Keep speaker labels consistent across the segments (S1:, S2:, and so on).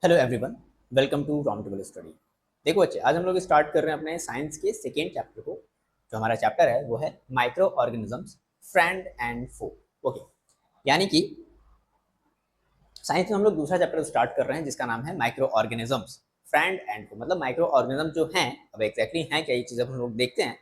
S1: Hello everyone, welcome to round table study. देखो बच्चे, आज हम लोग स्टार्ट कर रहे हैं अपने साइंस के सेकेंड चैप्टर को। जो हमारा चैप्टर है वो है microorganisms, friend and foe. Okay, यानी कि साइंस में हम लोग दूसरा चैप्टर स्टार्ट कर रहे हैं जिसका नाम है माइक्रो ऑर्गेनिजम्स, फ्रेंड एंड फो। मतलब माइक्रो ऑर्गेनिज्म जो हैं, अब एग्जैक्टली हैं क्या ये चीज़ हम लोग देखते हैं।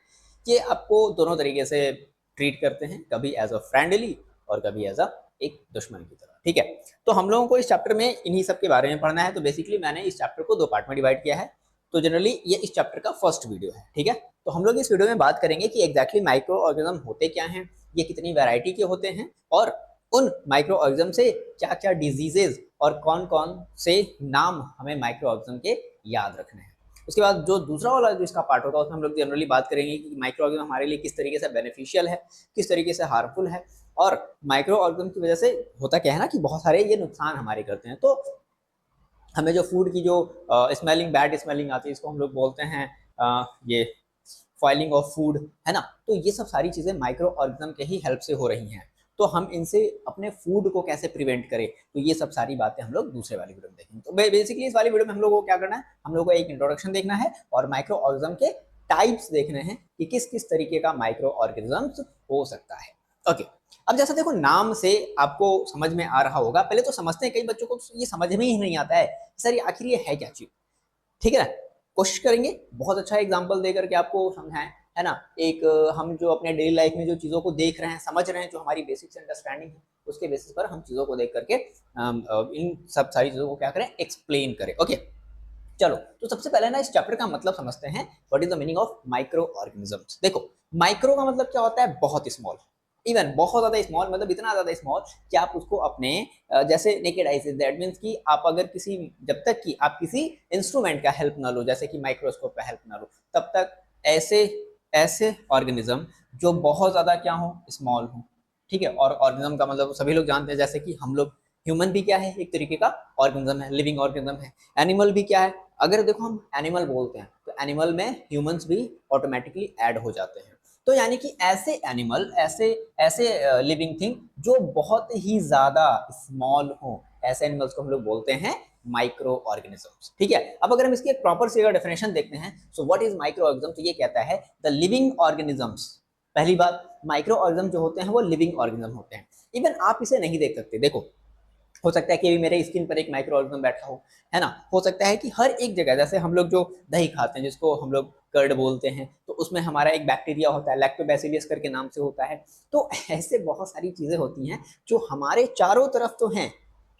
S1: ये आपको दोनों तरीके से ट्रीट करते हैं, कभी एज अ फ्रेंडली और कभी एज अ एक दुश्मन की तरह। ठीक है, तो हम लोगों को इस चैप्टर में इन्हीं सब के बारे में पढ़ना है। तो बेसिकली मैंने इस चैप्टर को दो पार्ट में डिवाइड किया है। तो जनरली ये इस चैप्टर का फर्स्ट वीडियो है। ठीक है, तो हम लोग इस वीडियो में बात करेंगे कि एग्जैक्टली माइक्रो ऑर्गेनिज्म होते क्या हैं, ये कितनी वैरायटी के होते हैं, और उन माइक्रो ऑर्गेनिज्म से क्या क्या डिजीजेज और कौन कौन से नाम हमें माइक्रो ऑर्गेनिज्म के याद रखने हैं। उसके बाद जो दूसरा वाला जो इसका पार्ट होगा उसमें हम लोग जनरली बात करेंगे कि माइक्रो ऑर्गेनिज्म हमारे लिए किस तरीके से बेनिफिशियल है, किस तरीके से हार्मफुल है, और माइक्रो ऑर्गेनिज्म की वजह से होता क्या है ना कि बहुत सारे ये नुकसान हमारे करते हैं। तो हमें जो फूड की जो स्मेलिंग, बैड स्मेलिंग आती है, इसको हम लोग बोलते हैं ये फॉइलिंग ऑफ फूड, है ना। तो ये सब सारी चीज़ें माइक्रो ऑर्गेनिज्म के ही हेल्प से हो रही हैं। तो हम इनसे अपने फूड को कैसे प्रिवेंट करें, तो ये सब सारी बातें हम लोग दूसरे वाली वीडियो में देखेंगे। तो बेसिकली इस वाली वीडियो में हम लोग को क्या करना है, हम लोग को एक इंट्रोडक्शन देखना है और माइक्रो ऑर्गेनिज्म के टाइप्स देखने हैं कि किस किस तरीके का माइक्रो ऑर्गेनिज्म हो सकता है। ओके, अब जैसा देखो नाम से आपको समझ में आ रहा होगा, पहले तो समझते हैं, कई बच्चों को ये समझ में ही नहीं आता है सर ये आखिर ये है क्या चीज। ठीक है ना, कोशिश करेंगे बहुत अच्छा एग्जाम्पल देकर के आपको समझाएं, है ना। एक हम जो अपने डेली लाइफ में जो चीज़ों को देख रहे हैं, समझ रहे हैं, जो हमारी बेसिक्स अंडरस्टैंडिंग है, उसके बेसिस पर हम चीज़ों को देख करके इन सब सारी चीज़ों को क्या करें, एक्सप्लेन करें। ओके, चलो तो सबसे पहले ना इस चैप्टर का मतलब समझते हैं। What is the meaning of micro organisms. देखो, माइक्रो का मतलब क्या होता है, बहुत स्मॉल। इवन बहुत ज्यादा स्मॉल, मतलब इतना ज्यादा स्मॉल कि आप उसको अपने जैसे नेकेड आई से, दैट मींस कि आप अगर किसी, जब तक कि आप किसी इंस्ट्रूमेंट का हेल्प ना लो, जैसे कि माइक्रोस्कोप का हेल्प ना लो, तब तक ऐसे ऐसे ऑर्गेनिज्म जो बहुत ज्यादा क्या हो, स्मॉल हो। ठीक है, और ऑर्गेनिज्म का मतलब सभी लोग जानते हैं, जैसे कि हम लोग ह्यूमन भी क्या है, एक तरीके का ऑर्गेनिज्म है, लिविंग ऑर्गेनिज्म है। एनिमल भी क्या है, अगर देखो हम एनिमल बोलते हैं तो एनिमल में ह्यूमंस भी ऑटोमेटिकली ऐड हो जाते हैं। तो यानी कि ऐसे एनिमल, ऐसे ऐसे लिविंग थिंग जो बहुत ही ज्यादा स्मॉल हो, ऐसे एनिमल्स को हम लोग बोलते हैं माइक्रो ऑर्गेनिजम्स। ठीक है, अब अगर हम इसकी एक प्रॉपर से डेफिनेशन देखते हैं, so what is micro organism, तो ये कहता है द लिविंग ऑर्गेनिजम्स। पहली बात, माइक्रो ऑर्गेनिज्म जो होते हैं वो लिविंग ऑर्गेनिज्म होते हैं। इवन आप इसे नहीं देख सकते। देखो, हो सकता है कि अभी मेरे स्किन पर एक माइक्रो ऑर्गेनिज्म बैठा हो, है ना। हो सकता है कि हर एक जगह, जैसे हम लोग जो दही खाते हैं जिसको हम लोग कर्ड बोलते हैं, तो उसमें हमारा एक बैक्टीरिया होता है, लैक्टोबैसिलस करके नाम से होता है। तो ऐसे बहुत सारी चीजें होती हैं जो हमारे चारों तरफ तो हैं,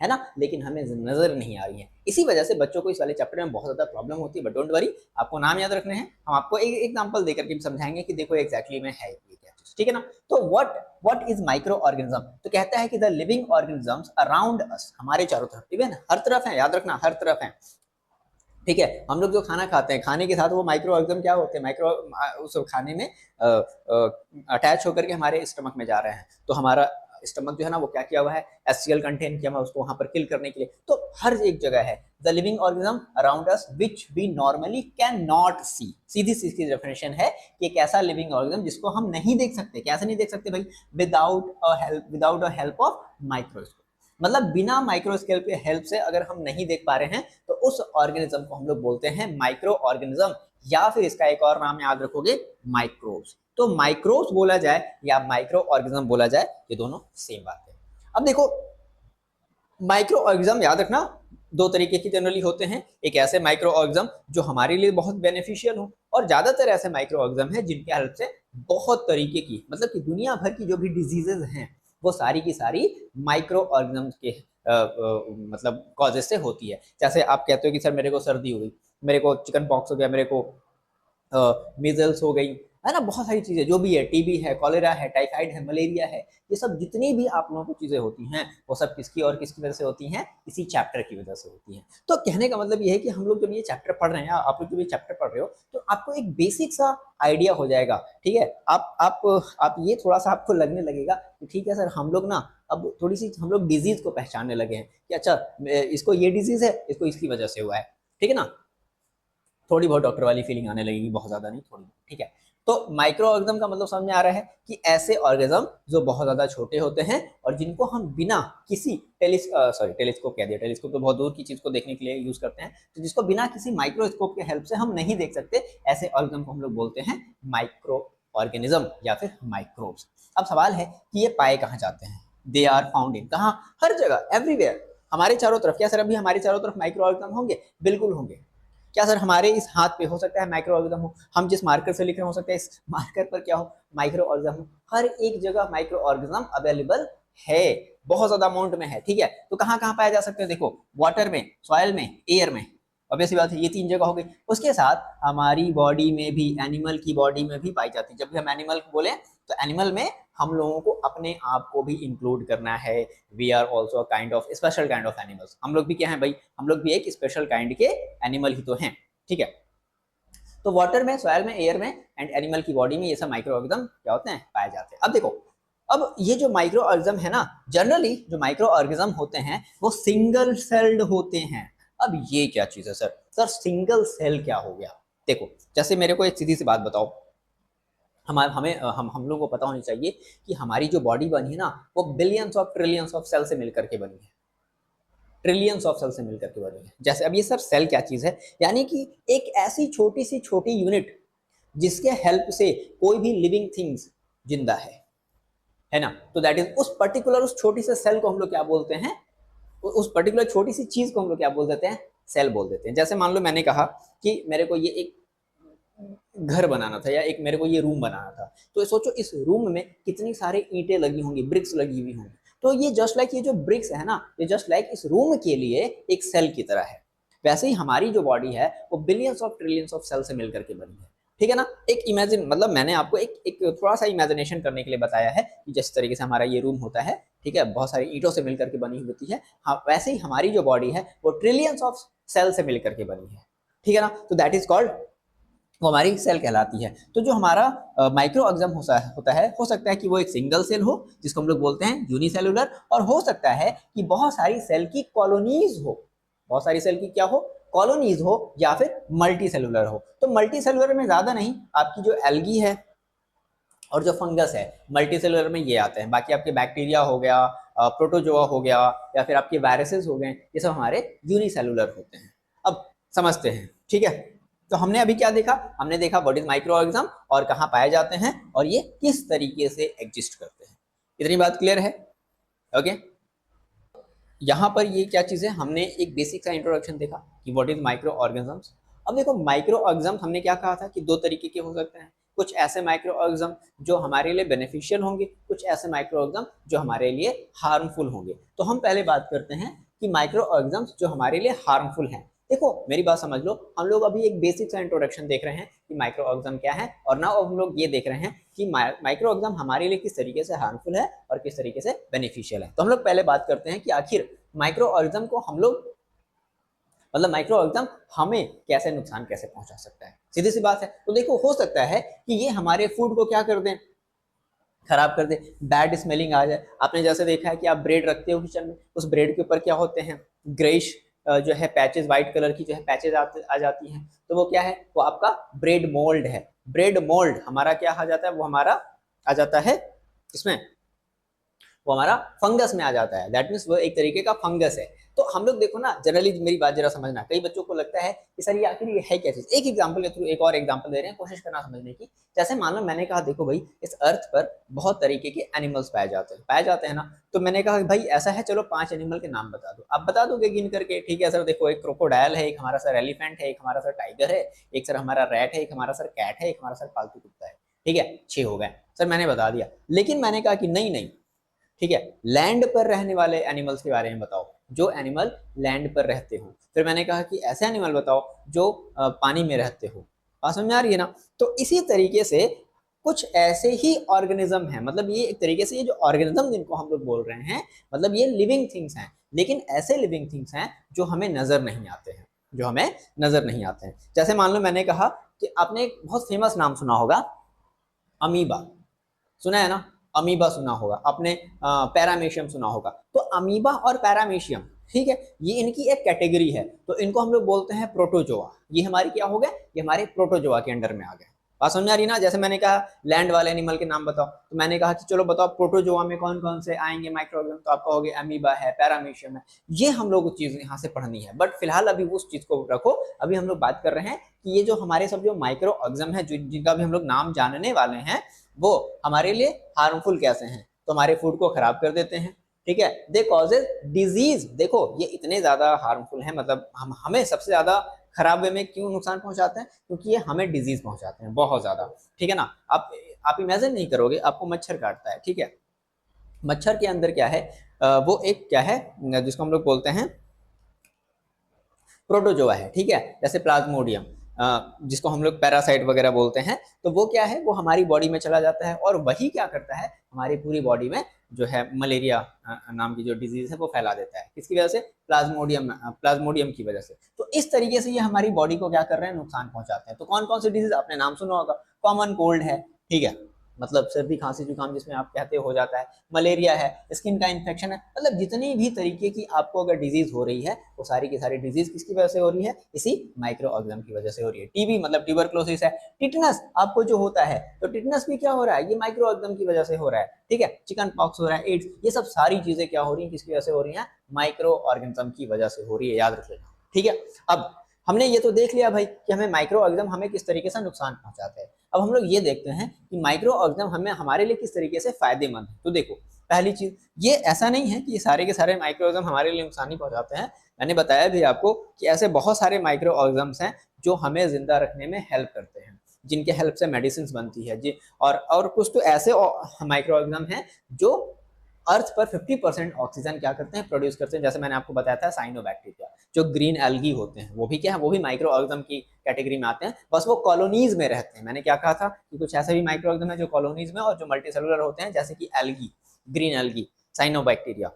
S1: है ना, लेकिन हमें नजर नहीं आ रही है। इसी वजह से बच्चों को इस वाले चैप्टर में बहुत ज्यादा प्रॉब्लम होती है। बट डोंट वरी, आपको नाम याद रखने हैं, हम आपको एक एग्जांपल देकर के समझाएंगे कि देखो एग्जैक्टली में है ये क्या चीज। ठीक है ना। तो व्हाट इज माइक्रो ऑर्गेनिज्म, तो कहता है कि the living organisms around us, हमारे चारों तरफ, इवन हर तरफ है, याद रखना हर तरफ है। ठीक है, हम लोग जो खाना खाते हैं, खाने के साथ वो माइक्रो ऑर्गेनिज्म क्या होते हैं, माइक्रो उस खाने में अटैच होकर के हमारे स्टमक में जा रहे हैं। तो हमारा स्टमक जो है ना वो क्या किया हुआ है, एचसीएल कंटेन किया हुआ, उसको वहां पर किल करने के लिए। तो हर एक जगह है the living organism around us which we normally can not see. सीधी सीधी डेफिनेशन है कि एक ऐसा लिविंग ऑर्गेनिज्म जिसको हम नहीं देख सकते। कैसे नहीं देख सकते भाई, without a help of microscope. मतलब बिना माइक्रोस्केल के हेल्प से अगर हम नहीं देख पा रहे हैं, तो उस ऑर्गेनिज्म को हम लोग बोलते हैं माइक्रो ऑर्गेनिज्म, या फिर इसका एक और नाम याद रखोगे, माइक्रोब्स। तो माइक्रोब्स बोला जाए या माइक्रो ऑर्गेनिज्म बोला जाए, ये दोनों सेम बात है। अब देखो, माइक्रो ऑर्गेनिज्म याद रखना दो तरीके की जनरली होते हैं। एक ऐसे माइक्रो ऑर्गेनिज्म जो हमारे लिए बहुत बेनिफिशियल हो, और ज्यादातर ऐसे माइक्रो ऑर्गेनिज्म है जिनके हेल्प से बहुत तरीके की, मतलब कि दुनिया भर की जो भी डिजीजेज हैं वो सारी की सारी माइक्रो ऑर्गेनिज्म के मतलब कॉजेज से होती है। जैसे आप कहते हो कि सर मेरे को सर्दी हो गई, मेरे को चिकन पॉक्स हो गया, मेरे को मीजल्स हो गई, है ना, बहुत सारी चीजें जो भी है, टीबी है, कॉलेरा है, टाइफाइड है, मलेरिया है, ये सब जितनी भी आप लोगों को चीजें होती हैं वो सब किसकी और किसकी वजह से होती हैं, इसी चैप्टर की वजह से होती हैं। तो कहने का मतलब ये है कि हम लोग जब ये चैप्टर पढ़ रहे हैं, आप लोग जब ये चैप्टर पढ़ रहे हो, तो आपको एक बेसिक सा आइडिया हो जाएगा। ठीक है, आप ये थोड़ा सा आपको लगने लगेगा कि ठीक है सर, हम लोग ना अब थोड़ी सी हम लोग डिजीज को पहचानने लगे हैं कि अच्छा इसको ये डिजीज है, इसको इसकी वजह से हुआ है। ठीक है ना, थोड़ी बहुत डॉक्टर वाली फीलिंग आने लगेगी, बहुत ज्यादा नहीं, थोड़ी बहुत। ठीक है, तो माइक्रो ऑर्गेनिज्म का मतलब समझ में आ रहा है कि ऐसे ऑर्गेनिज्म जो बहुत ज्यादा छोटे होते हैं और जिनको हम बिना किसी टेलीस्कोप कह दिया, टेलीस्कोप तो बहुत दूर की चीज को देखने के लिए यूज करते हैं, तो जिसको बिना किसी माइक्रोस्कोप के हेल्प से हम नहीं देख सकते, ऐसे ऑर्गेनिज्म को हम लोग बोलते हैं माइक्रो ऑर्गेनिज्म या फिर माइक्रोब्स। अब सवाल है कि ये पाए कहाँ जाते हैं? दे आर फाउंड इन, कहाँ? हर जगह, एवरीवेयर, हमारे चारों तरफ। क्या सर अभी हमारे चारों तरफ माइक्रो ऑर्गेनिज्म होंगे? बिल्कुल होंगे। क्या सर हमारे इस हाथ पे हो सकता है माइक्रो ऑर्गेनिज्म हो? हम जिस मार्कर से लिख रहे हो सकता है इस मार्कर पर क्या हो? माइक्रो ऑर्गेनिज्म हो। हर एक जगह माइक्रो ऑर्गेनिज्म अवेलेबल है, बहुत ज्यादा अमाउंट में है, ठीक है। तो कहाँ कहाँ पाए जा सकते हैं? देखो, वाटर में, सॉइल में, एयर में, ऑब्वियसली बात है, ये 3 जगह हो गई। उसके साथ हमारी बॉडी में भी, एनिमल की बॉडी में भी पाई जाती है। जब भी हम एनिमल बोले तो एनिमल में हम लोगों को अपने आप को भी इंक्लूड करना है। We are also kind of special kind of animals. हम लोग भी क्या है भाई? हम लोग भी एक स्पेशल काइंड के एनिमल ही तो हैं, ठीक है। तो वाटर में, सॉइल में, एयर में एंड एनिमल की बॉडी में ये सब माइक्रो ऑर्गेनिज्म क्या होते हैं? पाए जाते हैं। अब देखो, अब ये जो माइक्रो ऑर्गेनिज्म है ना, जनरली जो माइक्रो ऑर्गेनिज्म होते हैं वो सिंगल सेल्ड होते हैं। अब ये क्या चीज है सर? सर सिंगल सेल क्या हो गया? देखो, जैसे मेरे को एक सीधी सी बात बताओ, हम लोगों को पता होनी चाहिए कि हमारी जो बॉडी बनी है ना, वो billions of trillions of cell से मिलकर के बनी है, ट्रिलियंस ऑफ सेल से मिलकर के बनी है। जैसे अब ये सर सेल क्या चीज है? यानी कि एक ऐसी छोटी सी छोटी यूनिट जिसके हेल्प से कोई भी लिविंग थिंग्स जिंदा है ना। तो दैट इज उस पर्टिकुलर, उस छोटी से सेल को हम लोग क्या बोलते हैं? उस पर्टिकुलर छोटी सी चीज को हम लोग क्या बोल देते हैं? सेल बोल देते हैं। जैसे मान लो मैंने कहा कि मेरे को ये एक घर बनाना था या एक मेरे को ये रूम बनाना था, तो सोचो इस रूम में कितनी सारे ईंटें लगी होंगी, ब्रिक्स लगी हुई होंगी। तो ये जस्ट लाइक ये जो ब्रिक्स है ना, ये जस्ट लाइक इस रूम के लिए एक सेल की तरह है। वैसे ही हमारी जो बॉडी है वो billions of trillions of cell से मिलकर के बनी है, ठीक है ना। एक इमेजिन, मतलब मैंने आपको एक थोड़ा सा इमेजिनेशन करने के लिए बताया है कि जिस तरीके से हमारा ये रूम होता है, ठीक है, बहुत सारी ईंटों से मिलकर के बनी हुई होती है। हाँ, वैसे ही हमारी जो बॉडी है वो ट्रिलियंस ऑफ सेल से मिलकर के बनी है, ठीक है ना। तो दैट इज कॉल्ड, वो हमारी सेल कहलाती है। तो जो हमारा माइक्रो ऑर्गेनिज्म हो सकता है कि वो एक सिंगल सेल हो जिसको हम लोग बोलते हैं यूनिसेलुलर, और हो सकता है कि बहुत सारी सेल की कॉलोनीज हो, बहुत सारी सेल की क्या हो? कॉलोनीज हो, या फिर मल्टी सेलुलर हो। तो मल्टी सेलुलर में ज्यादा नहीं, आपकी जो एल्गी है और जो फंगस है, मल्टी सेलुलर में ये आते हैं। बाकी आपके बैक्टीरिया हो गया, प्रोटोजोआ हो गया, या फिर आपके वायरसेस हो गए, ये सब हमारे यूनिसेलुलर होते हैं। अब समझते हैं, ठीक है। तो हमने अभी क्या देखा? हमने देखा व्हाट इज माइक्रो ऑर्गेनिज्म और कहाँ पाए जाते हैं और ये किस तरीके से एग्जिस्ट करते हैं। इतनी बात क्लियर है? ओके। यहाँ पर ये क्या चीज़ है? हमने एक बेसिक सा इंट्रोडक्शन देखा कि व्हाट इज माइक्रो ऑर्गेनिजम्स। अब देखो, माइक्रो ऑर्गेनिज्म हमने क्या कहा था कि 2 तरीके के हो सकते हैं। कुछ ऐसे माइक्रो ऑर्गेनिज्म जो हमारे लिए बेनिफिशियल होंगे, कुछ ऐसे माइक्रो ऑर्गेनिज्म जो हमारे लिए हार्मफुल होंगे। तो हम पहले बात करते हैं कि माइक्रो ऑर्गेनिज्म जो हमारे लिए हार्मफुल हैं। देखो मेरी बात समझ लो, हम लोग अभी एक बेसिक सा इंट्रोडक्शन देख रहे हैं कि माइक्रो ऑर्गेनिज्म क्या है, और ना हम लोग ये देख रहे हैं कि माइक्रो ऑर्गेनिज्म हमारे लिए किस तरीके से हार्मफुल है और किस तरीके से बेनिफिशियल है। तो हम लोग पहले बात करते हैं कि आखिर माइक्रो ऑर्गेनिज्म को हम लोग, मतलब माइक्रो ऑर्गेनिज्म हमें कैसे नुकसान कैसे पहुंचा सकता है। सीधी सी बात है। तो देखो, हो सकता है कि ये हमारे फूड को क्या कर दें? खराब कर दे, बैड स्मेलिंग आ जाए। आपने जैसे देखा है कि आप ब्रेड रखते हो किचन में, उस ब्रेड के ऊपर क्या होते हैं? ग्रेइश जो है पैचेस, व्हाइट कलर की जो है पैचेस आ जाती हैं। तो वो क्या है? वो आपका ब्रेड मोल्ड है। ब्रेड मोल्ड हमारा क्या आ जाता है? वो हमारा आ जाता है इसमें, वो हमारा फंगस में आ जाता है। दैट मीन्स वो एक तरीके का फंगस है। तो हम लोग देखो ना, जनरली मेरी बात जरा समझना, कई बच्चों को लगता है कि सर ये आखिर ये है क्या चीज। एक एग्जांपल के थ्रू एक और एग्जांपल दे रहे हैं, कोशिश करना समझने की। जैसे मान लो मैंने कहा देखो भाई, इस अर्थ पर बहुत तरीके के एनिमल्स पाए जाते हैं ना। तो मैंने कहा भाई ऐसा है, चलो 5 एनिमल के नाम बता दो। आप बता दोगे गिन करके? ठीक है सर, देखो एक क्रोकोडाइल है, एक हमारा सर एलिफेंट है, एक हमारा सर टाइगर है, एक सर हमारा रैट है, एक हमारा सर कैट है, एक हमारा सर पालतू कुत्ता है। ठीक है, 6 हो गए सर, मैंने बता दिया। लेकिन मैंने कहा कि नहीं नहीं, ठीक है, लैंड पर रहने वाले एनिमल्स के बारे में बताओ, जो एनिमल लैंड पर रहते हो। फिर मैंने कहा कि ऐसे एनिमल बताओ जो पानी में रहते हो। बात समझ में आ रही है ना? तो इसी तरीके से कुछ ऐसे ही ऑर्गेनिज्म हैं, मतलब ये एक तरीके से ये जो ऑर्गेनिज्म जिनको हम लोग बोल रहे हैं, मतलब ये लिविंग थिंग्स हैं, लेकिन ऐसे लिविंग थिंग्स हैं जो हमें नजर नहीं आते हैं, जो हमें नजर नहीं आते हैं। जैसे मान लो मैंने कहा कि आपने एक बहुत फेमस नाम सुना होगा, अमीबा। सुना है ना? अमीबा सुना होगा आपने, पैरामीशियम सुना होगा। तो अमीबा और पैरामीशियम, ठीक है, ये इनकी एक कैटेगरी है। तो इनको हम लोग बोलते हैं प्रोटोजोआ। ये हमारी क्या हो गए? ये हमारे प्रोटोजोआ के अंडर में आ गए। बात समझ आ रही ना? जैसे मैंने कहा लैंड वाले एनिमल के नाम बताओ, तो मैंने कहा कि चलो बताओ प्रोटोजोआ में कौन कौन से आएंगे माइक्रो ऑर्गेनिज्म, तो आप कहोगे अमीबा है, पैरामीशियम है। ये हम लोग चीज यहाँ से पढ़नी है, बट फिलहाल अभी उस चीज को रखो। अभी हम लोग बात कर रहे हैं कि ये जो हमारे सब जो माइक्रो ऑर्गेनिज्म है, जिनका भी हम लोग नाम जानने वाले हैं, वो हमारे लिए हार्मफुल कैसे हैं, तो हमारे फूड को खराब कर देते हैं, ठीक है। दे कॉजेज डिजीज, देखो ये इतने ज्यादा हार्मफुल है, मतलब हमें सबसे ज्यादा खराब वे में क्यों नुकसान पहुंचाते हैं, क्योंकि ये हमें डिजीज पहुंचाते हैं बहुत ज्यादा, ठीक है ना। आप इमेजिन नहीं करोगे, आपको मच्छर काटता है, ठीक है। मच्छर के अंदर क्या है, वो एक क्या है जिसको हम लोग बोलते हैं प्रोटोजोआ है, ठीक है। जैसे प्लाज्मोडियम, जिसको हम लोग पैरासाइट वगैरह बोलते हैं, तो वो क्या है, वो हमारी बॉडी में चला जाता है और वही क्या करता है, हमारी पूरी बॉडी में जो है मलेरिया नाम की जो डिजीज है वो फैला देता है। किसकी वजह से? प्लाज्मोडियम की वजह से। तो इस तरीके से ये हमारी बॉडी को क्या कर रहे हैं, नुकसान पहुंचाते हैं। तो कौन कौन सी डिजीज आपने नाम सुना होगा? कॉमन कोल्ड है, ठीक है, मतलब सर्दी खांसी जुकाम जिसमें आप कहते हो जाता है, मलेरिया है, स्किन का इन्फेक्शन है, मतलब जितनी भी तरीके की आपको अगर डिजीज हो रही है, वो सारी की सारी डिजीज किसकी वजह से हो रही है? इसी माइक्रो ऑर्गेनिज्म की वजह से हो रही है। टीबी मतलब ट्यूबरक्लोसिस है, टिटनस आपको जो होता है, तो टिटनस भी क्या हो रहा है, ये माइक्रो ऑर्गेनिज्म की वजह से हो रहा है, ठीक है। चिकन पॉक्स हो रहा है, एड्स, ये सब सारी चीजें क्या हो रही है, किसकी वजह से हो रही है? माइक्रो ऑर्गेनिज्म की वजह से हो रही है, याद रख लेना, ठीक है। अब हमने ये तो देख लिया भाई कि हमें माइक्रो ऑर्गेनिज्म हमें किस तरीके से नुकसान पहुंचाते हैं। अब हम लोग ये देखते हैं कि माइक्रो ऑर्गेनिज्म हमें हमारे लिए किस तरीके से फायदेमंद है। तो देखो पहली चीज, ये ऐसा नहीं है कि ये सारे के सारे माइक्रो ऑर्गेनिज्म हमारे लिए नुकसान ही पहुंचाते हैं। मैंने बताया भी आपको कि ऐसे बहुत सारे माइक्रो ऑर्गेनिज्म हैं जो हमें जिंदा रखने में हेल्प करते हैं, जिनके हेल्प से मेडिसिन बनती है जी। और कुछ तो ऐसे माइक्रो ऑर्गेनिज्म हैं जो अर्थ पर 50% ऑक्सीजन क्या करते हैं, प्रोड्यूस करते हैं। जैसे मैंने आपको बताया था साइनोबैक्टीरिया, जो ग्रीन एल्गी होते हैं, वो भी क्या है, वो भी माइक्रो ऑर्गेनिज्म की कैटेगरी में आते हैं, बस वो कॉलोनीज में रहते हैं। मैंने क्या कहा था कि कुछ ऐसे भी माइक्रो ऑर्गेनिज्म है जो कॉलोनीज में और जो मल्टीसेलुलर होते हैं, जैसे कि एल्गी, ग्रीन एल्गी, साइनोबैक्टीरिया,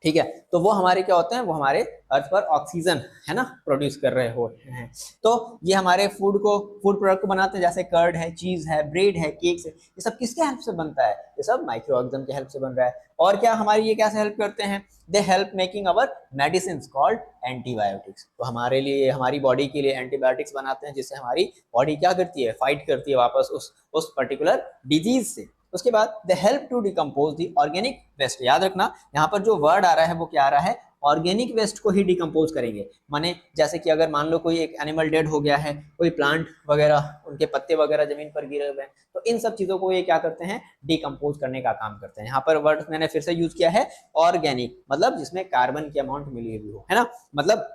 S1: ठीक है। तो वो हमारे क्या होते हैं, वो हमारे अर्थ पर ऑक्सीजन है ना प्रोड्यूस कर रहे होते हैं। तो ये हमारे फूड प्रोडक्ट को बनाते हैं, जैसे कर्ड है, चीज है, ब्रेड है, केक्स है, ये सब किसके हेल्प से बनता है? ये सब माइक्रो ऑर्गेनिज्म के हेल्प से बन रहा है। और क्या हमारी ये कैसे हेल्प करते हैं? They help making our medicine called antibiotics. तो हमारे लिए, हमारी बॉडी के लिए एंटीबायोटिक्स बनाते हैं, जिससे हमारी बॉडी क्या करती है, फाइट करती है वापस उस पर्टिकुलर डिजीज से। उसके बाद they help to decompose the organic waste. याद रखना यहाँ पर जो वर्ड आ रहा है वो क्या आ रहा है, ऑर्गेनिक वेस्ट को ही डिकम्पोज करेंगे। माने जैसे कि अगर मान लो कोई एक एनिमल डेड हो गया है, कोई प्लांट वगैरह, उनके पत्ते वगैरह जमीन पर गिरे हुए हैं, तो इन सब चीजों को ये क्या करते हैं, डिकम्पोज करने का काम करते हैं। यहाँ पर वर्ड मैंने फिर से यूज किया है ऑर्गेनिक, मतलब जिसमें कार्बन की अमाउंट मिली हुई हो, है ना, मतलब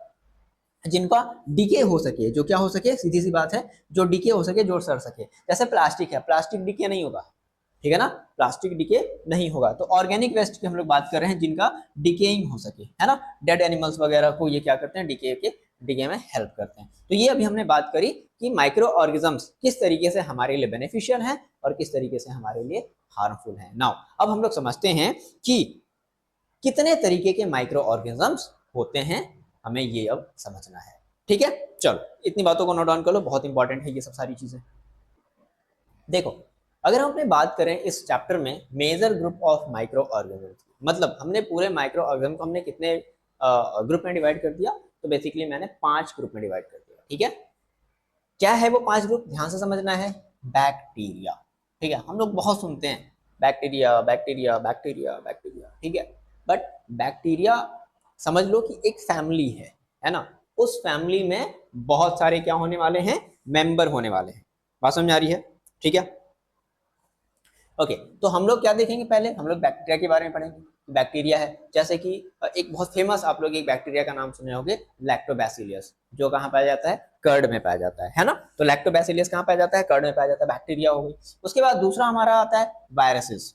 S1: जिनका डीके हो सके, जो क्या हो सके, सीधी सी बात है, जो डीके हो सके, जो सड़ सके। जैसे प्लास्टिक है, प्लास्टिक डीके नहीं होगा, ठीक है ना, प्लास्टिक डिके नहीं होगा। तो ऑर्गेनिक वेस्ट की हम लोग बात कर रहे हैं जिनका डिकेइंग हो सके, है ना, डेड एनिमल्स वगैरह को ये क्या करते हैं, डीके में हेल्प करते हैं। तो ये अभी हमने बात करी कि माइक्रो ऑर्गेनिजम्स किस तरीके से हमारे लिए बेनिफिशियल है और किस तरीके से हमारे लिए हार्मफुल है। नाउ अब हम लोग समझते हैं कि कितने तरीके के माइक्रो ऑर्गेनिजम्स होते हैं, हमें ये अब समझना है, ठीक है। चलो इतनी बातों को नोट डाउन कर लो, बहुत इंपॉर्टेंट है ये सब सारी चीजें। देखो अगर हम अपने बात करें इस चैप्टर में major group of microorganism, मतलब हमने पूरे माइक्रो ऑर्गेनिज्म को हमने कितने ग्रुप में डिवाइड कर दिया, तो बेसिकली मैंने 5 ग्रुप में डिवाइड कर दिया, ठीक है। क्या है वो 5 ग्रुप, ध्यान से समझना है। बैक्टीरिया, ठीक है, हम लोग बहुत सुनते हैं बैक्टीरिया बैक्टीरिया बैक्टीरिया बैक्टीरिया, ठीक है, बट बैक्टीरिया समझ लो कि एक फैमिली है ना, उस फैमिली में बहुत सारे क्या होने वाले हैं, मेंबर होने वाले हैं। बात समझ आ रही है, ठीक है। ओके, तो हम लोग क्या देखेंगे, पहले हम लोग बैक्टीरिया के बारे में पढ़ेंगे। बैक्टीरिया है जैसे कि एक बहुत फेमस, आप लोग एक बैक्टीरिया का नाम सुने होंगे, लैक्टोबैसिलियस, जो कहाँ पाया जाता है, कर्ड में पाया जाता है ना। तो लैक्टोबैसिलियस कहाँ पाया जाता है, कर्ड में पाया जाता है, बैक्टीरिया हो गई। उसके बाद दूसरा हमारा आता है वायरसेस।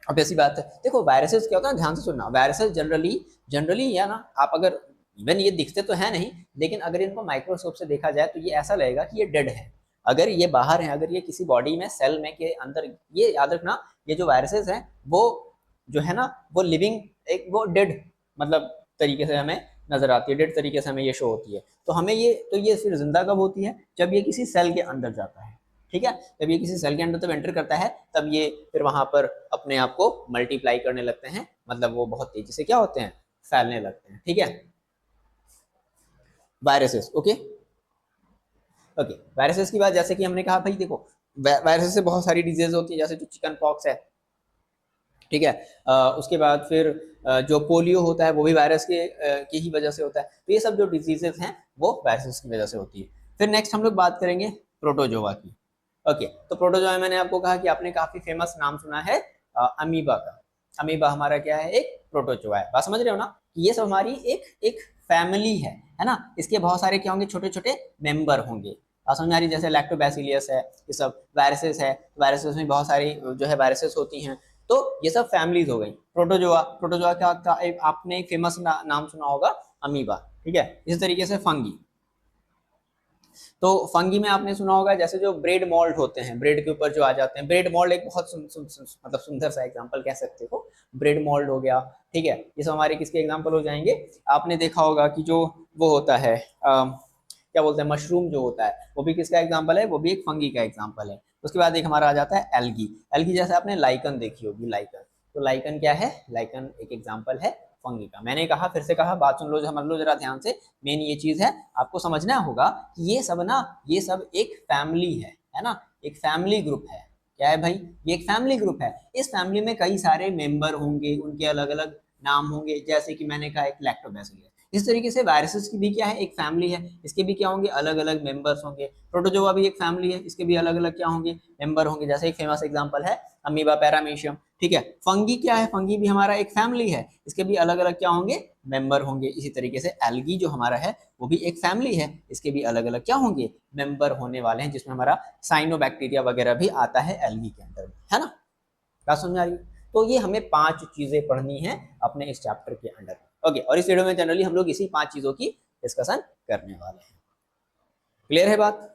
S1: अब ऐसी बात है, देखो वायरसेस क्या होता है, ध्यान से सुनना। वायरसेस जनरली जनरली या ना, आप अगर इवन ये दिखते तो है नहीं, लेकिन अगर इनको माइक्रोस्कोप से देखा जाए तो ये ऐसा लगेगा कि ये डेड है। अगर ये बाहर है, अगर ये किसी बॉडी में सेल में के अंदर, ये याद रखना, ये जो वायरसेस हैं वो जो है ना, वो लिविंग, एक वो डेड मतलब तरीके से हमें नजर आती है, डेड तरीके से हमें ये शो होती है। तो हमें ये, तो ये फिर जिंदा कब होती है, जब ये किसी सेल के अंदर जाता है, ठीक है। जब ये किसी सेल के अंदर तब एंटर करता है, तब ये फिर वहां पर अपने आप को मल्टीप्लाई करने लगते हैं, मतलब वो बहुत तेजी से क्या होते हैं, फैलने लगते हैं, ठीक है, वायरसेस। ओके ओके, वायरसेस की बात, जैसे कि हमने कहा भाई देखो वायरसेस से बहुत सारी डिजीज होती है, जैसे जो चिकन पॉक्स है, ठीक है। उसके बाद फिर जो पोलियो होता है वो भी वायरस की ही वजह से होता है। तो ये सब जो डिजीजेस हैं वो वायरसेस की वजह से होती है। फिर नेक्स्ट हम लोग बात करेंगे प्रोटोजोआ की। ओके, तो प्रोटोजोआ मैंने आपको कहा कि आपने काफी फेमस नाम सुना है अमीबा का। अमीबा हमारा क्या है, एक प्रोटोजोआ है। बात समझ रहे हो ना, ये सब हमारी एक एक फैमिली है ना। इसके बहुत सारे क्या होंगे, छोटे छोटे मेंबर होंगे। समझ आ रही, जैसे लैक्टोबैसिलियस है, ये सब वायरसेस है। वायरसेस में बहुत सारी जो है वायरसेस होती हैं। तो ये सब फैमिलीज हो गई। प्रोटोजोआ, प्रोटोजोआ का एक आपने एक फेमस नाम सुना होगा, अमीबा, ठीक है। इसी तरीके से फंगी, तो फंगी में आपने सुना होगा जैसे जो ब्रेड मॉल्ट होते हैं, ब्रेड के ऊपर जो आ जाते हैं। ब्रेड मॉल्ट एक बहुत मतलब सुंदर सा एग्जांपल कह सकते हो, ब्रेड मॉल्ट हो गया, ठीक है। ये सब हमारे किसके एग्जांपल हो जाएंगे। आपने देखा होगा कि जो वो होता है क्या बोलते हैं, मशरूम जो होता है, वो भी किसका एग्जाम्पल है, वो भी एक फंगी का एग्जाम्पल है। उसके बाद एक हमारा आ जाता है एल्गी। एल्गी जैसे आपने लाइकन देखी होगी, लाइकन, तो लाइकन क्या है, लाइकन एक एग्जाम्पल है फंगी का। मैंने कहा, फिर से कहा, बात सुन लो, समझ लो जरा ध्यान से। मेन ये चीज है, आपको समझना होगा कि ये सब ना, ये सब एक फैमिली है ना, एक फैमिली ग्रुप है। क्या है भाई, ये एक फैमिली ग्रुप है। इस फैमिली में कई सारे मेंबर होंगे, उनके अलग अलग नाम होंगे, जैसे कि मैंने कहा एक लैक्टोबैसिलस। इस तरीके से वायरसेस की भी क्या है, एक फैमिली है, इसके भी क्या होंगे, अलग अलग मेंबर्स होंगे। प्रोटोजोआ भी एक फैमिली है, इसके भी अलग अलग क्या होंगे, मेंबर होंगे। जैसे एक फेमस एग्जांपल है अमीबा पैरामीशियम, ठीक है। फंगी क्या है, फंगी भी हमारा एक फैमिली है, इसके भी अलग अलग क्या होंगे, मेंबर होंगे। इसी तरीके से एल्गी जो हमारा है वो भी एक फैमिली है, इसके भी अलग अलग क्या होंगे, मेंबर होने वाले हैं, जिसमें हमारा साइनोबैक्टीरिया वगैरह भी आता है एल्गी के अंदर, है ना। बात समझ आ रही है। तो ये हमें 5 चीजें पढ़नी है अपने इस चैप्टर के अंडर। ओके, और इस वीडियो में जनरली हम लोग इसी 5 चीजों की डिस्कशन करने वाले हैं। क्लियर है बात।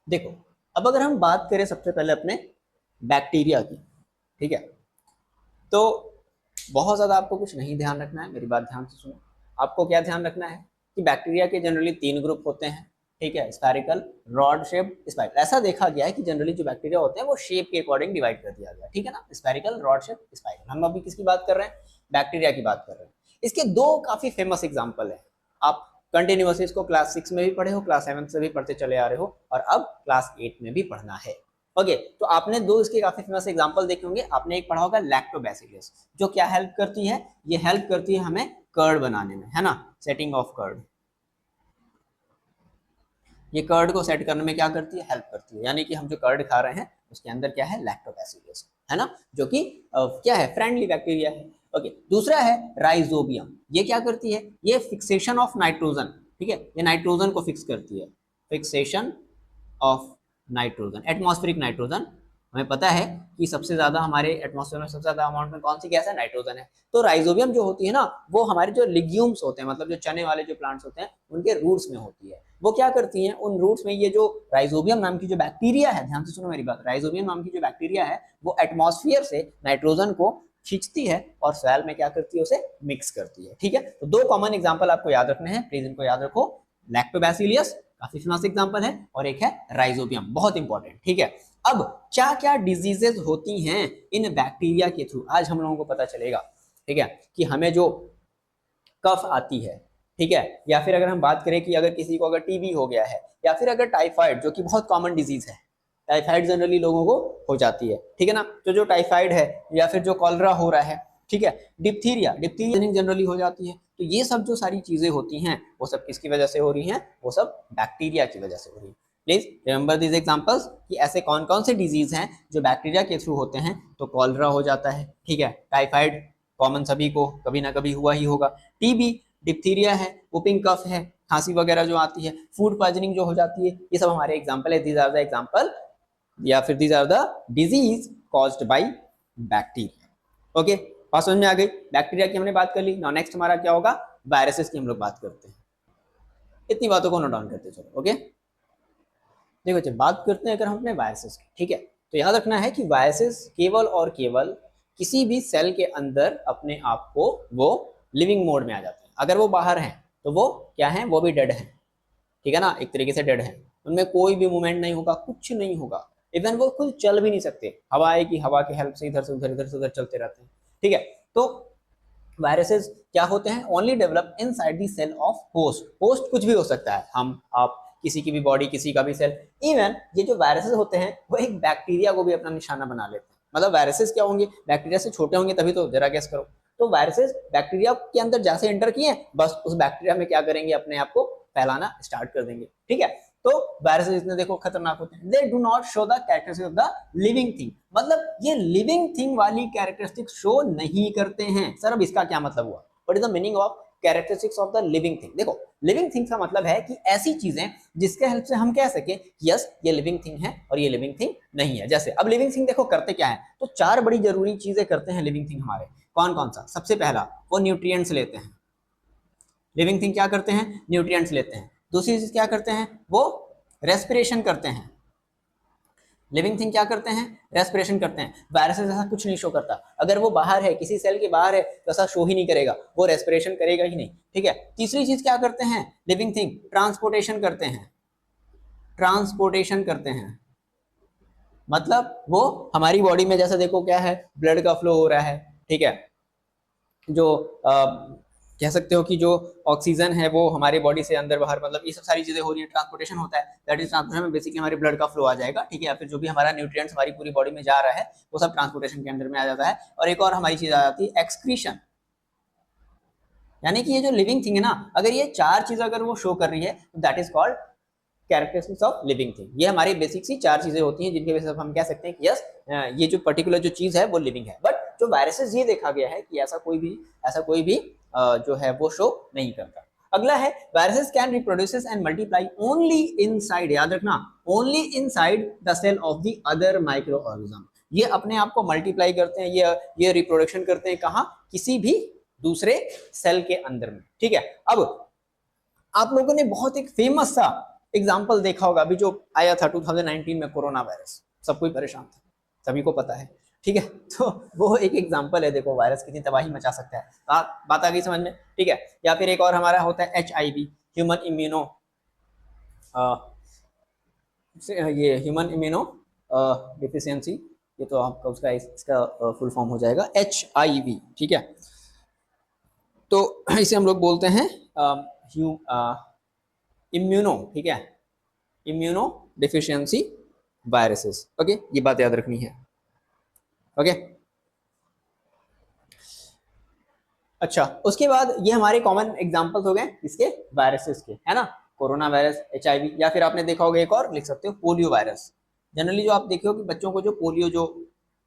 S1: देखो, अब अगर हम बात करें सबसे पहले अपने बैक्टीरिया की, ठीक है, तो बहुत ज्यादा आपको कुछ नहीं ध्यान रखना है, मेरी बात ध्यान से सुनो। आपको क्या ध्यान रखना है कि बैक्टीरिया के जनरली 3 ग्रुप होते हैं, ठीक है। Spherical, rod shape, spiral. ऐसा देखा गया है कि जनरली जो बैक्टीरिया होते हैं वो शेप के अकॉर्डिंग डिवाइड कर दिया गया, ठीक है ना, स्फेरिकल, रॉड शेप, स्पाइरल। हम अभी किसकी बात कर रहे हैं, बैक्टीरिया की बात कर रहे हैं। इसके 2 काफी फेमस एग्जाम्पल है। आप कंटिन्यूअसली इसको क्लास 6 में भी पढ़े हो, क्लास 7 से भी पढ़ते चले आ रहे हो, और अब क्लास 8 में भी पढ़ना है। ओके, तो आपने 2 इसके काफी फेमस एग्जांपल देखे होंगे। आपने एक पढ़ा होगा लैक्टोबैसिलस, जो क्या हेल्प करती है, ये हेल्प करती है हमें कर्ड बनाने में, है ना, सेटिंग ऑफ कर्ड। ये कर्ड को सेट करने में क्या करती है, हेल्प करती है। यानी कि हम जो कर्ड खा रहे हैं उसके अंदर क्या है, लैक्टोबैसिलस, है ना, जो कि क्या है, फ्रेंडली बैक्टीरिया है। ओके, दूसरा है राइजोबियम। ये क्या करती है, ये फिक्सेशन ऑफ नाइट्रोजन, ठीक है, ये नाइट्रोजन को फिक्स करती है, fixation of nitrogen, atmospheric nitrogen. हमें पता है कि सबसे ज्यादा हमारे एटमॉस्फेयर में सबसे ज्यादा अमाउंट में कौन सी गैस है, नाइट्रोजन है। तो राइजोबियम जो होती है ना, वो हमारे जो लिग्यूम्स होते हैं, मतलब जो चने वाले जो प्लांट्स होते हैं, उनके रूट्स में होती है। वो क्या करती हैं, उन रूट्स में ये जो राइजोबियम नाम की जो बैक्टीरिया है, ध्यान से सुनो मेरी बात, राइजोबियम नाम की जो बैक्टीरिया है वो एटमॉस्फेयर से नाइट्रोजन को खींचती है और सॉइल में क्या करती है, उसे मिक्स करती है, ठीक है। तो 2 कॉमन एग्जांपल आपको याद रखने हैं, प्लीज इनको याद रखो। लैक्टोबैसिलियस काफी फेमस एग्जांपल है, और एक है राइजोबियम, बहुत इंपॉर्टेंट, ठीक है। अब क्या क्या डिजीजेस होती हैं इन बैक्टीरिया के थ्रू, आज हम लोगों को पता चलेगा, ठीक है, कि हमें जो कफ आती है, ठीक है, या फिर अगर हम बात करें कि अगर किसी को अगर टीबी हो गया है, या फिर अगर टाइफाइड, जो कि बहुत कॉमन डिजीज है, टाइफाइड जनरली लोगों को हो जाती है, ठीक है ना, तो जो टाइफाइड है या फिर जो कॉलरा हो रहा है, ठीक है, डिप्थीरिया, डिप्थीरिया जनरली हो जाती है। तो ये सब जो सारी चीजें होती हैं वो सब किसकी वजह से हो रही हैं, वो सब बैक्टीरिया की वजह से हो रही है। प्लीज रिमेंबर दीज एग्जांपल्स कि ऐसे कौन कौन से डिजीज हैं जो बैक्टीरिया के थ्रू होते हैं। तो कॉलरा हो जाता है, ठीक है, टाइफाइड कॉमन सभी को कभी ना कभी हुआ ही होगा, टीबी, डिप्थीरिया है, वुपिंग कफ है, खांसी वगैरह जो आती है, फूड पॉइजनिंग जो हो जाती है, ये सब हमारे एग्जांपल है। दीज आर द एग्जांपल या फिर these are the disease caused by bacteria. Okay, बात समझ में आ गई। बैक्टीरिया की हमने बात कर ली। नाउ नेक्स्ट हमारा क्या होगा, वायरसेस की हम लोग बात करते हैं। इतनी बातों को नोट डाउन करते चलो। ओके, देखो जब बात करते हैं अगर हम अपने वायरसेस की, ठीक है, तो याद रखना है कि वायरसेस केवल और केवल किसी भी सेल के अंदर अपने आप को वो लिविंग मोड में आ जाते हैं। अगर वो बाहर हैं तो वो क्या है, वो भी डेड है, ठीक है ना, एक तरीके से डेड है। उनमें कोई भी मूवमेंट नहीं होगा, कुछ नहीं होगा, इवन वो खुद चल भी नहीं सकते। हवा आएगी, हवा की हेल्प से इधर से उधर, इधर से उधर चलते रहते हैं, ठीक है। तो वायरसेस क्या होते हैं, only develop inside the cell of host. Host कुछ भी हो सकता है, हम, आप, किसी की भी बॉडी, किसी का भी सेल। इवन ये जो वायरसेस होते हैं वो एक बैक्टीरिया को भी अपना निशाना बना लेते हैं। मतलब वायरसेस क्या होंगे, बैक्टीरिया से छोटे होंगे, तभी तो, जरा गेस करो। तो वायरसेस बैक्टीरिया के अंदर जैसे एंटर किए, बस उस बैक्टीरिया में क्या करेंगे, अपने आप को फैलाना स्टार्ट कर देंगे, ठीक है। तो वायरसेस इतने देखो खतरनाक होते हैं, they do not show the characteristic of the living thing. मतलब ये लिविंग थिंग वाली कैरेक्टरिस्टिक शो नहीं करते हैं। सर अब इसका क्या मतलब हुआ, what is the meaning of characteristics of the living thing? देखो लिविंग थिंग का मतलब है कि ऐसी चीजें जिसके हेल्प से हम कह सके यस ये लिविंग थिंग है और ये लिविंग थिंग नहीं है। जैसे अब लिविंग थिंग देखो करते क्या है, तो चार बड़ी जरूरी चीजें करते हैं लिविंग थिंग हमारे। कौन कौन सा? सबसे पहला, वो न्यूट्रिएंट्स लेते हैं। लिविंग थिंग क्या करते हैं, न्यूट्रिएंट्स लेते हैं। दूसरी चीज क्या करते हैं, वो रेस्पिरेशन करते हैं। लिविंग थिंग क्या करते हैं, रेस्पिरेशन करते हैं। वायरसेस ऐसा कुछ नहीं शो करता, अगर वो बाहर है, किसी सेल के बाहर है, तो ऐसा शो ही नहीं करेगा, वो रेस्पिरेशन करेगा ही नहीं, ठीक है। तीसरी चीज क्या करते हैं लिविंग थिंग, ट्रांसपोर्टेशन करते हैं। ट्रांसपोर्टेशन करते हैं मतलब वो हमारी बॉडी में जैसा देखो क्या है, ब्लड का फ्लो हो रहा है, ठीक है। जो कह सकते हो कि जो ऑक्सीजन है वो हमारे बॉडी से अंदर बाहर, मतलब ये सब सारी चीजें हो रही है, ट्रांसपोर्टेशन होता है। दैट इज ट्रांसपोर्टेशन में बेसिकली हमारे ब्लड का फ्लो आ जाएगा, ठीक है। या फिर जो भी हमारा न्यूट्रिएंट्स हमारी पूरी बॉडी में जा रहा है वो सब ट्रांसपोर्टेशन के अंदर में आ जाता है। और एक और हमारी चीज आ जाती है एक्सक्रीशन, यानी कि ये जो लिविंग थिंग है ना, अगर ये चार चीज अगर वो शो कर रही है तो that is called characteristics of living thing. ये हमारी बेसिक सी चार चीजें होती हैं जिनके वजह से हम कह सकते हैं कि यस ये जो पर्टिकुलर जो चीज है वो लिविंग है। बट जो वायरसेस ये देखा गया है कि ऐसा कोई भी जो है वो शो नहीं करता। अगला है viruses can reproduce and multiply only inside, याद रखना, only inside the cell of the other microorganism. ये अपने आप को मल्टीप्लाई करते हैं, ये रिप्रोडक्शन करते हैं कहाँ, किसी भी दूसरे सेल के अंदर में, ठीक है। अब आप लोगों ने बहुत एक फेमस सा एग्जाम्पल देखा होगा अभी जो आया था 2019 में, कोरोना वायरस, सब कोई परेशान था, सभी को पता है, ठीक है। तो वो एक एग्जाम्पल है, देखो वायरस कितनी तबाही मचा सकता है। बात आ गई समझ में, ठीक है। या फिर एक और हमारा होता है HIV, ह्यूमन इम्यूनो, ये ह्यूमन इम्यूनो डिफिशियंसी, ये तो आपका उसका इसका फुल फॉर्म हो जाएगा HIV, ठीक है। तो इसे हम लोग बोलते हैं इम्यूनो, ठीक है, इम्यूनो डिफिशियंसी वायरसेस। ओके, ये बात याद रखनी है। ओके, अच्छा, उसके बाद ये हमारे कॉमन एग्जांपल्स हो गए इसके वायरसेस के, है ना, कोरोना वायरस, HIV, या फिर आपने देखा होगा एक और लिख सकते हो पोलियो वायरस। जनरली जो आप देखे हो कि बच्चों को जो पोलियो जो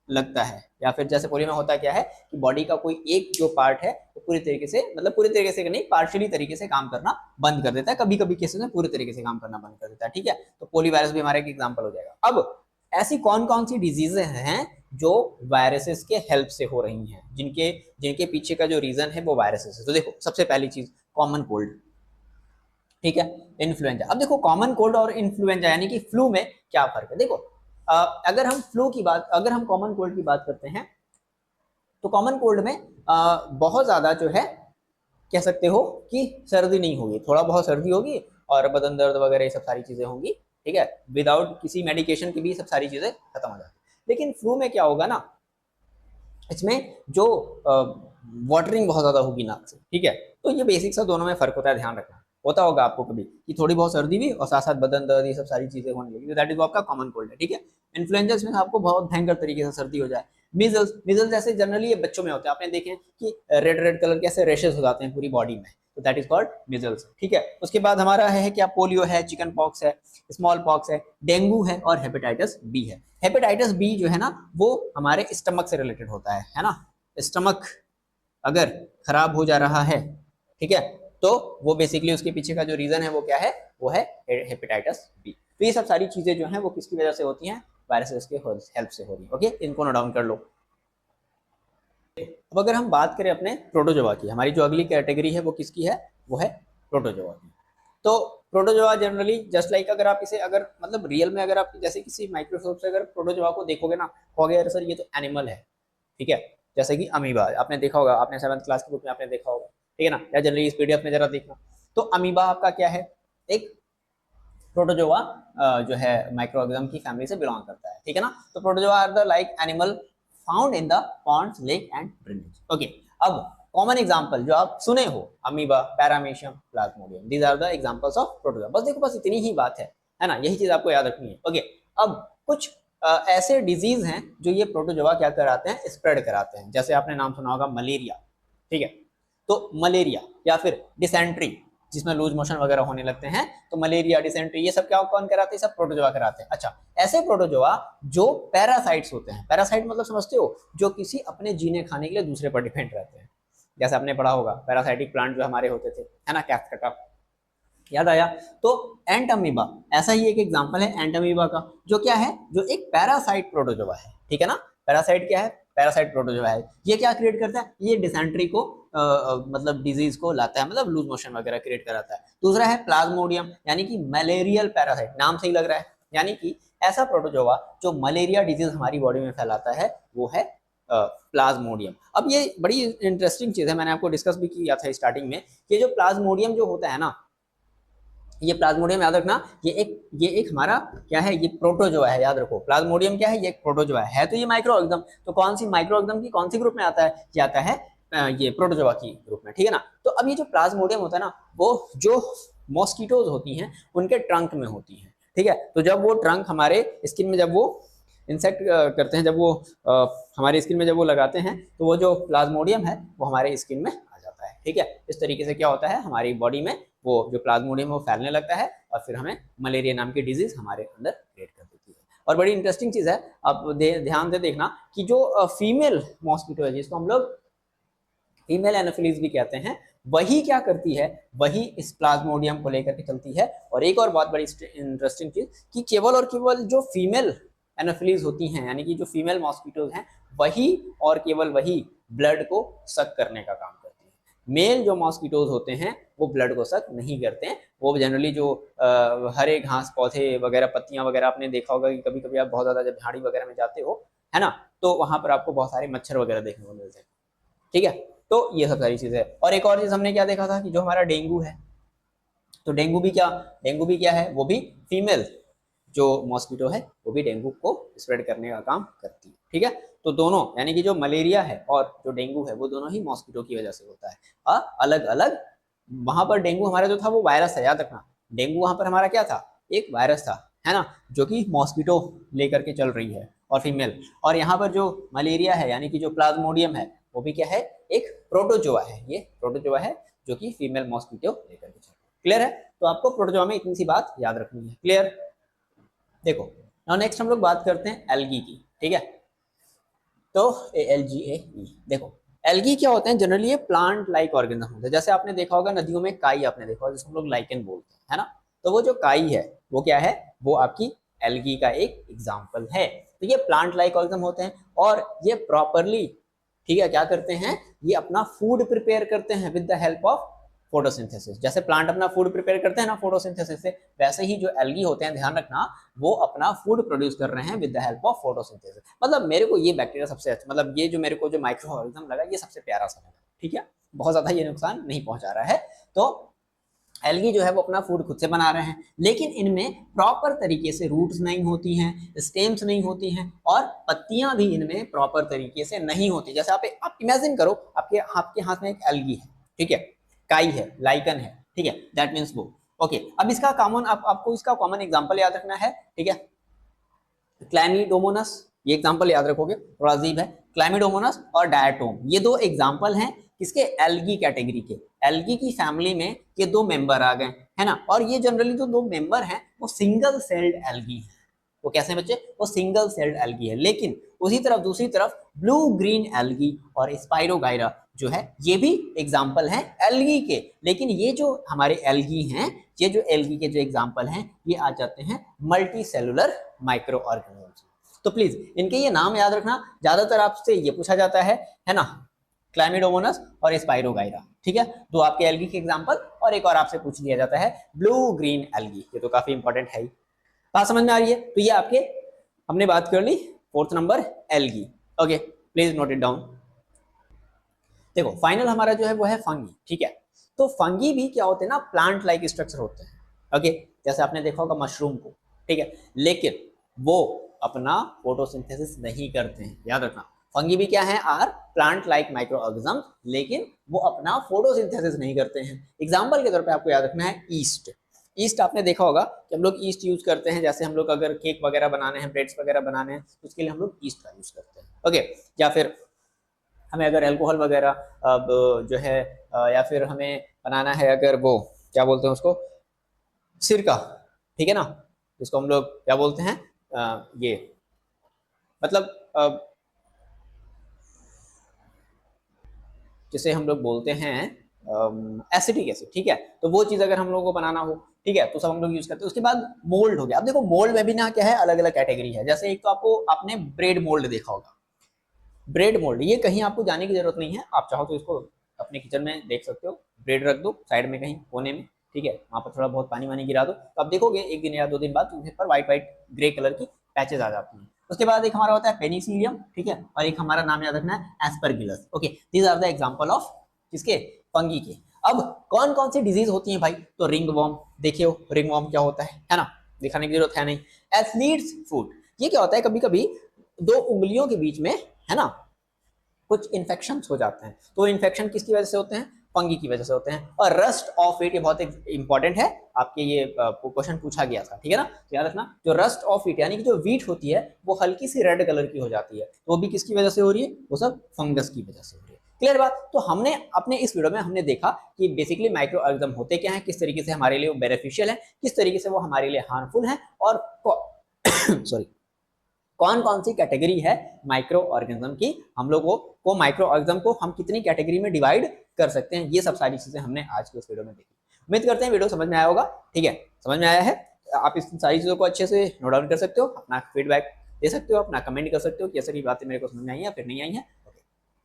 S1: लगता है, या फिर जैसे पोलियो में होता क्या है कि बॉडी का कोई एक जो पार्ट है वो पूरी तरीके से, मतलब पूरी तरीके से नहीं, पार्शियली तरीके से काम करना बंद कर देता है, कभी कभी केसेस में पूरी तरीके से काम करना बंद कर देता है, ठीक है। तो पोलियो वायरस भी हमारा एक एग्जाम्पल हो जाएगा। अब ऐसी कौन कौन सी डिजीजें हैं जो वायरसेस के हेल्प से हो रही हैं, जिनके जिनके पीछे का जो रीजन है वो वायरसेस है। तो देखो सबसे पहली चीज कॉमन कोल्ड, ठीक है, इन्फ्लुएंजा। अब देखो कॉमन कोल्ड और इन्फ्लुएंजा यानी कि फ्लू में क्या फर्क है। देखो अगर हम फ्लू की बात, अगर हम कॉमन कोल्ड की बात करते हैं तो कॉमन कोल्ड में बहुत ज्यादा जो है कह सकते हो कि सर्दी नहीं होगी, थोड़ा बहुत सर्दी होगी और बदन दर्द वगैरह ये सब सारी चीजें होंगी, ठीक है, विदाउट किसी मेडिकेशन की भी सब सारी चीजें खत्म हो जाती। लेकिन फ्लू में क्या होगा ना, इसमें जो वाटरिंग बहुत ज्यादा होगी नाक से, ठीक है। तो ये बेसिक सा दोनों में फर्क होता है, ध्यान रखना। होता होगा आपको कभी कि थोड़ी बहुत सर्दी भी और साथ साथ बदन दर्द ये सब सारी चीजें होने लगी, दैट इज आपका कॉमन कोल्ड है, ठीक है। इन्फ्लुएंजा में आपको बहुत भयंकर तरीके से सर्दी हो जाए। मिजल्स, मिजल्स जैसे जनरली ये बच्चों में होते हैं, आपने देखे कि रेड रेड कलर के ऐसे रेशेस हो जाते हैं पूरी बॉडी में, तो दैट इज कॉल्ड मिजल्स, ठीक है। उसके बाद हमारा है क्या, पोलियो है, चिकन पॉक्स है, स्मॉल पॉक्स है, डेंगू है और हेपेटाइटिस बी है। हेपेटाइटिस बी जो है ना वो हमारे स्टमक से रिलेटेड होता है ना। स्टमक अगर खराब हो जा रहा है, ठीक है, तो वो बेसिकली उसके पीछे का जो रीजन है वो क्या है, वो है हेपेटाइटिस बी। तो ये सब सारी चीजें जो हैं वो किसकी वजह से होती हैं, वायरसेस के हेल्प से हो रही है। ओके, इनको नोट डाउन कर लो। अब अगर हम बात करें अपने प्रोटोजोआ की, हमारी जो अगली कैटेगरी है वो किसकी है, वो है प्रोटोजोआ की। तो प्रोटोजोआ जनरली जस्ट लाइक, अगर आप इसे अगर मतलब रियल में अगर आप जैसे किसी माइक्रोस्कोप से अगर प्रोटोजोआ को देखोगे ना, कहोगे यार सर ये तो एनिमल है, ठीक है। जैसे कि अमीबा आपने देखा होगा, आपने 7th क्लास की बुक में आपने देखा होगा, ठीक है ना, या जनरली इस पीडीएफ में जरा देखना। तो अमीबा आपका क्या है, एक प्रोटोजोआ जो है माइक्रो ऑर्गेनिज्म की फैमिली से बिलोंग करता है, ठीक है ना। तो protozoa are the like animal found in the ponds, lake and drainage. Okay, अब कॉमन एग्जांपल जो आप सुने हो, amoeba, paramecium, plasmodium, these are the examples of protozoa. बस देखो, बस इतनी ही बात है ना, यही चीज आपको याद रखनी है। ओके, अब कुछ ऐसे डिजीज हैं जो ये प्रोटोजोआ क्या कराते हैं, स्प्रेड कराते हैं। जैसे आपने नाम सुना होगा मलेरिया, ठीक है, तो मलेरिया या फिर डिसेंट्री जिसमें लूज मोशन वगैरह होने लगते हैं, तो मलेरिया, डिसेंट्री, ये सब क्या कौन कराते हैं, सब प्रोटोजोआ कराते हैं। अच्छा, ऐसे प्रोटोजोआ जो पैरासाइट्स होते हैं, पैरासाइट मतलब समझते हो, जो किसी अपने जीने खाने के लिए दूसरे पर डिपेंड रहते हैं। जैसे आपने पढ़ा होगा पैरासाइटिक प्लांट जो हमारे होते थे, है ना, कैस्केटा, याद आया। तो एंट अमीबा ऐसा ही एक एग्जांपल है एंट अमीबा का, जो क्या है, जो एक पैरासाइट प्रोटोजोआ है, ठीक है ना। पैरासाइट क्या है, पैरासाइट प्रोटोजोआ है। ये क्या क्रिएट करता है, ये डिसेंट्री को मतलब डिजीज को लाता है, मतलब लूज मोशन वगैरह क्रिएट कराता है। दूसरा है प्लाज्मोडियम, यानी कि मलेरियल पैरासाइट, नाम से ही लग रहा है, यानी कि ऐसा प्रोटोजोआ जो मलेरिया डिजीज हमारी बॉडी में फैलाता है, वो है प्लाज्मोडियम। अब ये बड़ी इंटरेस्टिंग चीज है, मैंने आपको डिस्कस भी किया था स्टार्टिंग में, ये जो प्लाज्मोडियम जो होता है ना, ये प्लाज्मोडियम याद रखना, ये एक हमारा क्या है, ये प्रोटोजोआ है, याद रखो। प्लाज्मोडियम क्या है, ये एक प्रोटोजोआ है तो ये माइक्रो ऑर्गेनिज्म। तो कौन सी माइक्रो ऑर्गेनिज्म की कौन सी ग्रुप में आता है, ये आता है ये प्रोटोजोआ की ग्रुप में, ठीक है ना। तो अब ये जो प्लाज्मोडियम होता है ना, वो जो मॉस्किटोज होती हैं उनके ट्रंक में होती हैं, ठीक है। तो जब वो ट्रंक हमारे स्किन में जब वो इंसेक्ट करते हैं, जब वो हमारी स्किन में जब वो लगाते हैं, तो वो जो प्लाज्मोडियम है वो हमारे स्किन में आ जाता है, ठीक है। इस तरीके से क्या होता है, हमारी बॉडी में वो जो प्लाज्मोडियम वो फैलने लगता है और फिर हमें मलेरिया नाम की डिजीज हमारे अंदर क्रिएट कर देती है। और बड़ी इंटरेस्टिंग चीज है, आप ध्यान से देखना कि जो फीमेल मॉस्किटो है, जिसको हम लोग फीमेल एनोफिलीज भी कहते हैं, वही क्या करती है, वही इस प्लाज्मोडियम को लेकर के चलती है। और एक और बहुत बड़ी इंटरेस्टिंग चीज कि केवल और केवल जो फीमेल एनोफिलीज होती हैं, यानी कि जो फीमेल मॉस्किटोज हैं, वही और केवल वही ब्लड को सक करने का काम करती है। मेल जो मॉस्किटोज होते हैं वो ब्लड को सक नहीं करते हैं। वो जनरली जो हरे घास पौधे वगैरह, पत्तियां वगैरह, आपने देखा होगा कि कभी कभी आप बहुत ज्यादा जब झाड़ी वगैरह में जाते हो, है ना, तो वहां पर आपको बहुत सारे मच्छर वगैरह देखने को मिलते हैं, ठीक है। तो ये सब सारी चीजें है। और एक और चीज हमने क्या देखा था कि जो हमारा डेंगू है, तो डेंगू भी क्या है, वो भी फीमेल जो मॉस्किटो है वो भी डेंगू को स्प्रेड करने का काम करती है, ठीक है। तो दोनों, यानी कि जो मलेरिया है और जो डेंगू है, वो दोनों ही मॉस्किटो की वजह से होता है। अलग अलग, वहां पर डेंगू हमारा जो था वो वायरस था, याद रखना। डेंगू वहां पर हमारा क्या था, एक वायरस था, है ना, जो कि मॉस्किटो लेकर के चल रही है और फीमेल। और यहाँ पर जो मलेरिया है, यानी कि जो प्लाज्मोडियम है, वो भी क्या है, एक प्रोटोजोआ है। ये प्रोटोजोआ है जो कि फीमेल मॉस्किटो लेकर के चल रही है। क्लियर है। तो आपको प्रोटोजोआ में इतनी सी बात याद रखनी है। क्लियर। देखो, नाउ नेक्स्ट हम लोग बात करते हैं एल्गी की, ठीक है। तो ALGAE, देखो एल्गी क्या होते हैं, जनरली ये प्लांट लाइक ऑर्गेनिज्म होते हैं। जैसे आपने देखा होगा नदियों में काई, आपने देखा होगा जिसको हम लोग लाइकेन बोलते हैं, है ना। तो वो जो काई है वो क्या है, वो आपकी एल्गी का एक एग्जाम्पल है। तो ये प्लांट लाइक ऑर्गेनिज्म होते हैं और ये प्रॉपरली, ठीक है, क्या करते हैं, ये अपना फूड प्रिपेयर करते हैं with the help of photosynthesis. जैसे प्लांट अपना फूड प्रिपेयर करते हैं ना फोटोसिंथेसिस से, वैसे ही जो एल्गी होते हैं, ध्यान रखना, वो अपना फूड प्रोड्यूस कर रहे हैं with the help of photosynthesis. मतलब मेरे को ये बैक्टीरिया सबसे अच्छा, मतलब ये जो मेरे को जो माइक्रो ऑर्गेनिज्म लगा, ये सबसे प्यारा सा लगा, ठीक है। बहुत ज्यादा ये नुकसान नहीं पहुंचा रहा है। तो एल्गी जो है वो अपना फूड खुद से बना रहे हैं, लेकिन इनमें प्रॉपर तरीके से रूट्स नहीं होती हैं, स्टेम्स नहीं होती हैं, और पत्तियां भी इनमें प्रॉपर तरीके से नहीं होती। जैसे आप इमेजिन करो, आपके हाथ में एक एल्गी है, ठीक है, काई है, लाइकन है, ठीक है, दैट मीन्स वो। ओके, अब इसका कॉमन, आपको इसका कॉमन एग्जांपल याद रखना है, ठीक है। क्लैमिडोमोनस, ये एग्जांपल याद रखोगे, थोड़ा अजीब है। क्लैमिडोमोनस और डायटोम, ये दो एग्जांपल हैं किसके, एल्गी कैटेगरी के। एल्गी की फैमिली में ये दो मेंबर आ गए, है ना। और ये जनरली जो दो मेंबर हैं वो सिंगल सेल्ड एल्गी है। वो कैसे बच्चे, वो सिंगल सेल्ड एल्गी है। लेकिन उसी तरफ, दूसरी तरफ ब्लू ग्रीन एल्गी और स्पाइरोगाइरा जो है, ये भी एग्जाम्पल हैं एल्गी के। लेकिन ये जो हमारे एल्गी हैं, ये जो एल्गी के जो एग्जाम्पल हैं, ये आ जाते हैं मल्टी सेलुलर माइक्रो ऑर्गेनिज्म। तो प्लीज इनके ये नाम याद रखना, ज्यादातर आपसे ये पूछा जाता है ना, क्लैमिडोमोनस और स्पाइरोगाइरा, ठीक है। दो आपके एल्गी के एग्जांपल, और एक और आपसे पूछ लिया जाता है ब्लू ग्रीन एल्गी, ये तो काफी इंपॉर्टेंट है ही। बात समझ में आ रही है। तो ये आपके, हमने बात कर ली फोर्थ नंबर एल्गी। Okay, please note it down. देखो फाइनल हमारा जो है वो है फंगी, ठीक है। तो फंगी भी क्या होते हैं ना, प्लांट लाइक स्ट्रक्चर होते हैं। ओके, जैसे आपने देखा होगा मशरूम को, ठीक है, लेकिन वो अपना फोटोसिंथेसिस नहीं करते हैं, याद रखना। फंगी भी क्या है, are plant like microorganism, लेकिन वो अपना फोटोसिंथेसिस नहीं करते हैं। एग्जाम्पल के तौर पे आपको याद रखना है ईस्ट। ईस्ट आपने देखा होगा कि हम लोग ईस्ट यूज करते हैं, जैसे हम लोग अगर केक वगैरह बनाने हैं, ब्रेड्स वगैरह बनाने हैं, तो उसके लिए हम लोग ईस्ट का यूज करते हैं। ओके, या फिर हमें अगर अल्कोहल वगैरह अब जो है या फिर हमें बनाना है अगर वो क्या बोलते हैं उसको, सिरका, ठीक है ना, जिसको हम लोग क्या बोलते हैं ये मतलब जिसे हम लोग बोलते हैं एसिटिक एसिड, ठीक है। तो वो चीज अगर हम लोगों को बनाना हो, ठीक है, तो सब हम लोग यूज करते हैं। उसके बाद मोल्ड हो गया। अब देखो मोल्ड में भी ना क्या है, अलग अलग कैटेगरी है। जैसे एक तो आपको आपने ब्रेड मोल्ड देखा होगा, ब्रेड मोल्ड, ये कहीं आपको जाने की जरूरत नहीं है, आप चाहो तो इसको अपने किचन में देख सकते हो। ब्रेड रख दो साइड में कहीं कोने में, ठीक है, वहां पर थोड़ा बहुत पानी वानी गिरा दो, तो आप देखोगे एक दिन या 2 दिन बाद उसके ऊपर व्हाइट व्हाइट ग्रे कलर की पैचेज आ जाती हैं। उसके बाद एक हमारा होता है पेनिसिलियम, ठीक है, और एक हमारा नाम याद रखना है aspergillus. Okay, these are the example of किसके, फंगी के। अब कौन कौन सी डिजीज होती है भाई, तो रिंग वॉर्म, देखियो रिंग वॉर्म क्या होता है ना, दिखाने की जरूरत है नहीं। एथलीट्स फुट, ये क्या होता है, कभी कभी 2 उंगलियों के बीच में, है ना, कुछ इन्फेक्शन हो जाते हैं। तो इन्फेक्शन किसकी वजह से होते हैं, फंगी की वजह से होते हैं। और रस्ट ऑफ इट, ये बहुत इंपॉर्टेंट है, आपके ये क्वेश्चन पूछा गया था, ठीक है ना, तो याद रखना। जो रस्ट ऑफ इट यानी कि जो वीट होती है वो हल्की सी रेड कलर की हो जाती है, तो वो भी किसकी वजह से हो रही है, वो सब फंगस की वजह से हो रही है। क्लियर बात। तो हमने अपने इस वीडियो में हमने देखा कि बेसिकली माइक्रो ऑर्गेनिज्म होते क्या है, किस तरीके से हमारे लिए वो बेनिफिशियल है, किस तरीके से वो हमारे लिए हार्मफुल है, और सॉरी कौन कौन सी कैटेगरी है माइक्रो ऑर्गेनिज्म की, हम लोगों को माइक्रो ऑर्गेनिज्म को हम कितनी कैटेगरी में डिवाइड कर सकते हैं। ये सब सारी चीजें हमने आज के इस वीडियो में देखी। उम्मीद करते हैं वीडियो समझ में आया होगा, ठीक है, समझ में आया है। आप इस सारी चीजों को अच्छे से नोट डाउन कर सकते हो, अपना फीडबैक दे सकते हो, अपना कमेंट कर सकते हो कि ऐसी बातें मेरे को समझ में आई है फिर नहीं आई है।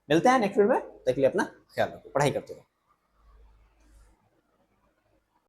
S1: मिलते हैं नेक्स्ट वीडियो में, तब तक के लिए अपना ख्याल रखो, पढ़ाई करते रहो।